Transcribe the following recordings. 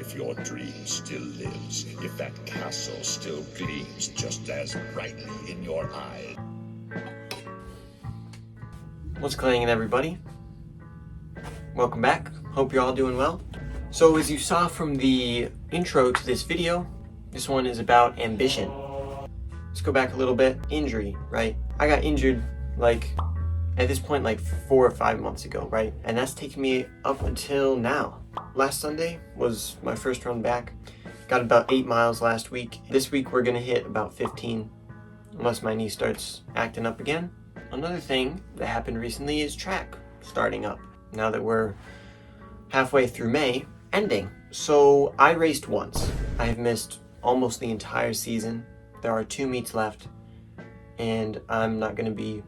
if your dream still lives, if that castle still gleams just as brightly in your eyes. What's clanging, everybody? Welcome back. Hope you're all doing well. So as you saw from the intro to this video, this one is about ambition. Let's go back a little bit. Injury, right? I got injured at this point 4 or 5 months ago, right? And that's taken me up until now. Last Sunday was my first run back. Got about 8 miles last week. This week we're gonna hit about 15, unless my knee starts acting up again. Another thing that happened recently is track starting up. Now that we're halfway through May, ending. So I raced once. I have missed almost the entire season. There are 2 meets left, and I'm not gonna be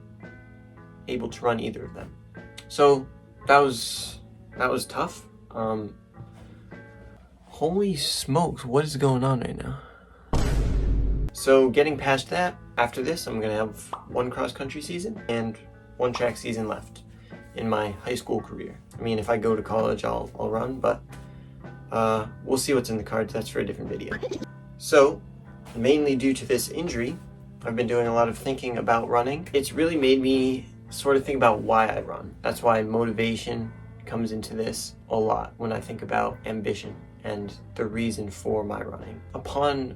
able to run either of them. So that was tough. Holy smokes, what is going on right now? So getting past that, after this I'm gonna have 1 cross-country season and 1 track season left in my high school career. I mean, if I go to college, I'll run, but we'll see what's in the cards. That's for a different video. So mainly due to this injury, I've been doing a lot of thinking about running. It's really made me sort of think about why I run. That's why motivation comes into this a lot when I think about ambition and the reason for my running. Upon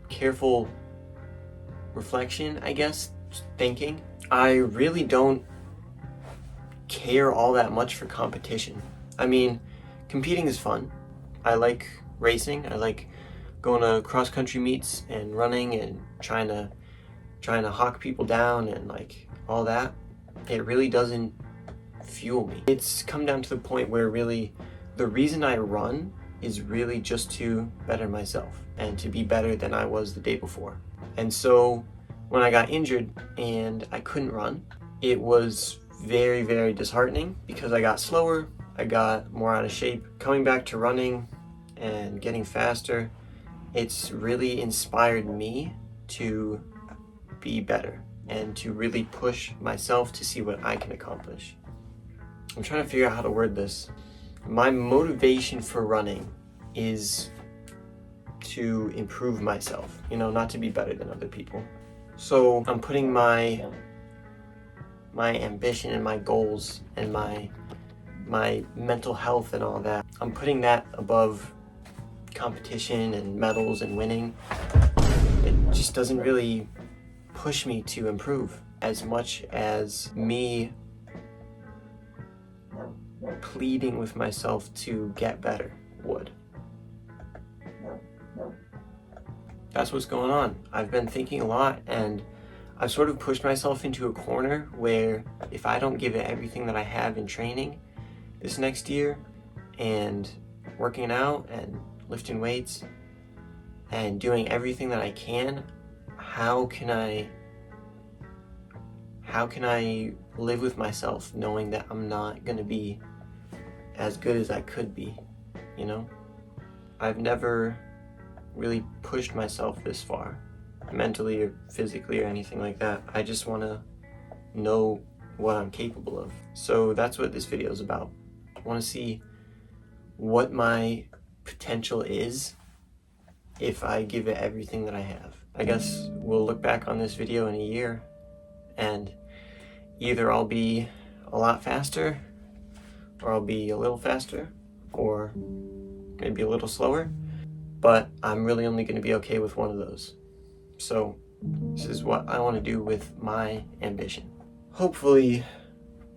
careful reflection, I guess, thinking, I really don't care all that much for competition. I mean, competing is fun. I like racing. I like going to cross-country meets and running and trying to hawk people down and all that. It really doesn't fuel me. It's come down to the point where really the reason I run is really just to better myself and to be better than I was the day before. And so when I got injured and I couldn't run, it was very, very disheartening because I got slower, I got more out of shape. Coming back to running and getting faster, it's really inspired me to be better and to really push myself to see what I can accomplish. I'm trying to figure out how to word this. My motivation for running is to improve myself, not to be better than other people. So I'm putting my ambition and my goals and my mental health and all that, I'm putting that above competition and medals and winning. It just doesn't really push me to improve as much as me pleading with myself to get better would. That's what's going on. I've been thinking a lot, and I've sort of pushed myself into a corner where if I don't give it everything that I have in training this next year and working out and lifting weights and doing everything that I can, how can I live with myself knowing that I'm not going to be as good as I could be, I've never really pushed myself this far, mentally or physically or anything like that. I just want to know what I'm capable of. So that's what this video is about. I want to see what my potential is if I give it everything that I have. I guess we'll look back on this video in a year and either I'll be a lot faster or I'll be a little faster or maybe a little slower, but I'm really only going to be okay with one of those. So this is what I want to do with my ambition. Hopefully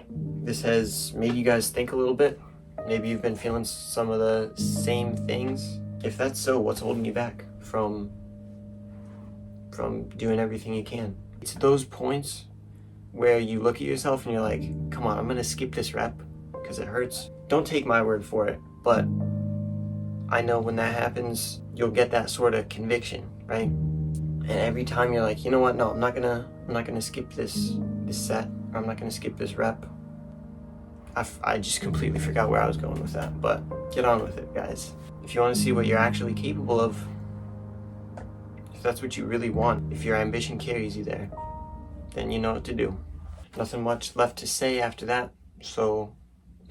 this has made you guys think a little bit. Maybe you've been feeling some of the same things. If that's so, what's holding you back from doing everything you can? It's those points where you look at yourself and you're like, come on, I'm going to skip this rep because it hurts. Don't take my word for it, but I know when that happens, you'll get that sort of conviction, right? And every time you're like, you know what? No, I'm not gonna skip this set, or I'm not gonna skip this rep. I just completely forgot where I was going with that, but get on with it, guys. If you want to see what you're actually capable of, if that's what you really want, if your ambition carries you there, then you know what to do. Nothing much left to say after that, so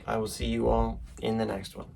I will see you all in the next one.